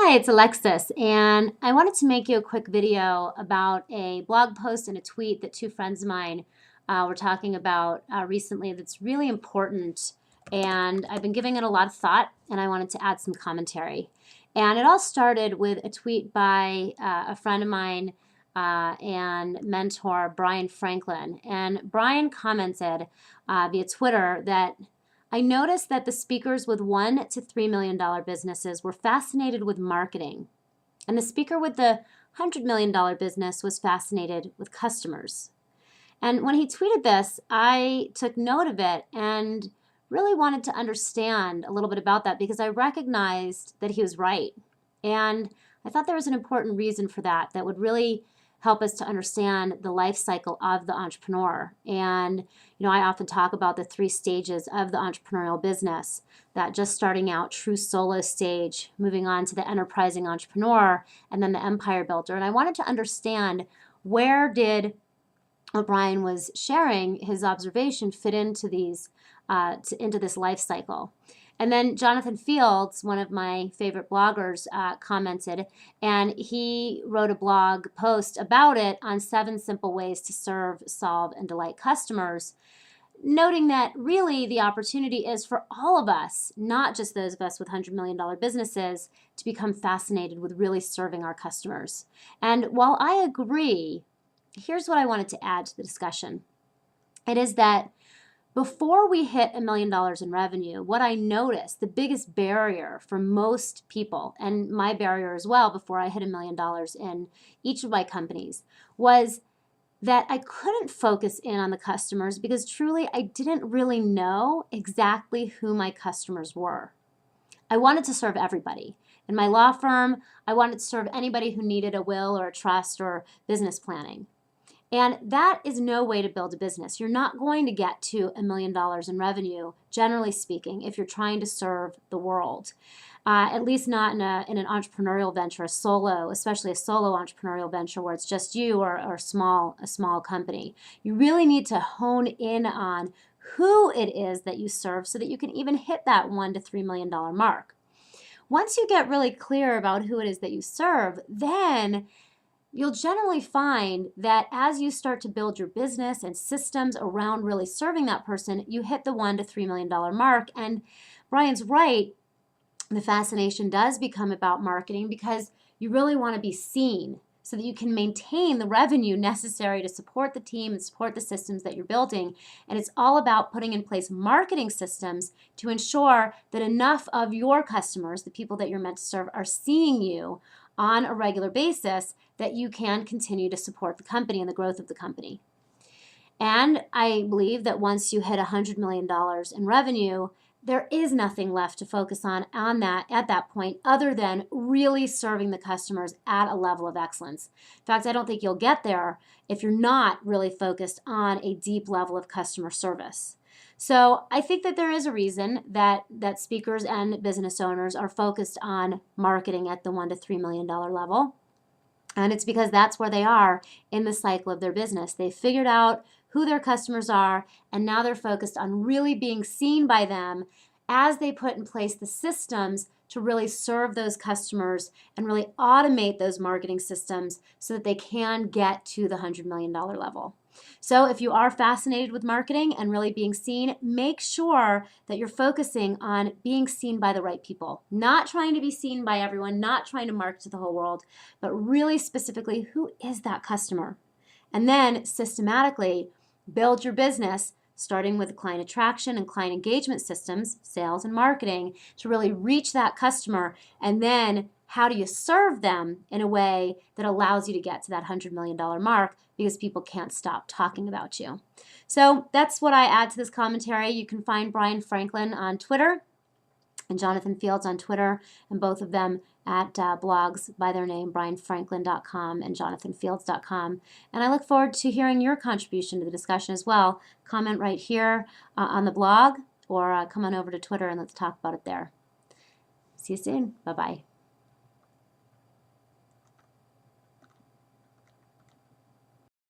Hi, it's Alexis, and I wanted to make you a quick video about a blog post and a tweet that two friends of mine were talking about recently that's really important, and I've been giving it a lot of thought, and I wanted to add some commentary. And it all started with a tweet by a friend of mine and mentor, Bryan Franklin. And Bryan commented via Twitter that I noticed that the speakers with $1 to $3 million businesses were fascinated with marketing, and the speaker with the $100 million business was fascinated with customers. And when he tweeted this, I took note of it and really wanted to understand a little bit about that because I recognized that he was right. And I thought there was an important reason for that that would really help us to understand the life cycle of the entrepreneur. And, I often talk about the 3 stages of the entrepreneurial business, that just starting out true solo stage, moving on to the enterprising entrepreneur, and then the empire builder. And I wanted to understand where did Bryan was sharing his observation fit into into this life cycle. And then Jonathan Fields, one of my favorite bloggers, commented, and he wrote a blog post about it on 7 simple ways to serve, solve, and delight customers, noting that really the opportunity is for all of us, not just those of us with $100 million businesses, to become fascinated with really serving our customers. And while I agree, here's what I wanted to add to the discussion. It is that before we hit $1 million in revenue, what I noticed, the biggest barrier for most people, and my barrier as well before I hit $1 million in each of my companies, was that I couldn't focus in on the customers because truly I didn't really know exactly who my customers were. I wanted to serve everybody. In my law firm, I wanted to serve anybody who needed a will or a trust or business planning. And that is no way to build a business. You're not going to get to $1 million in revenue, generally speaking, if you're trying to serve the world. At least not in an entrepreneurial venture, especially a solo entrepreneurial venture where it's just you or a small company. You really need to hone in on who it is that you serve so that you can even hit that $1 to $3 million mark. Once you get really clear about who it is that you serve, then you'll generally find that as you start to build your business and systems around really serving that person, you hit the $1 to $3 million mark. And Bryan's right, the fascination does become about marketing because you really want to be seen so that you can maintain the revenue necessary to support the team and support the systems that you're building. And it's all about putting in place marketing systems to ensure that enough of your customers, the people that you're meant to serve, are seeing you on a regular basis that you can continue to support the company and the growth of the company. And I believe that once you hit $100 million in revenue, there is nothing left to focus on that at that point other than really serving the customers at a level of excellence. In fact, I don't think you'll get there if you're not really focused on a deep level of customer service. So I think that there is a reason that speakers and business owners are focused on marketing at the $1 to $3 million level. And it's because that's where they are in the cycle of their business. They figured out who their customers are, and now they're focused on really being seen by them as they put in place the systems to really serve those customers and really automate those marketing systems so that they can get to the $100 million level. So if you are fascinated with marketing and really being seen, make sure that you're focusing on being seen by the right people, not trying to be seen by everyone, not trying to market to the whole world, but really specifically, who is that customer? And then systematically build your business, starting with client attraction and client engagement systems, sales and marketing, to really reach that customer. And then how do you serve them in a way that allows you to get to that $100 million mark because people can't stop talking about you. So that's what I add to this commentary. You can find Bryan Franklin on Twitter and Jonathan Fields on Twitter, and both of them at blogs by their name, bryanfranklin.com and jonathanfields.com. And I look forward to hearing your contribution to the discussion as well. Comment right here on the blog, or come on over to Twitter and let's talk about it there. See you soon. Bye-bye.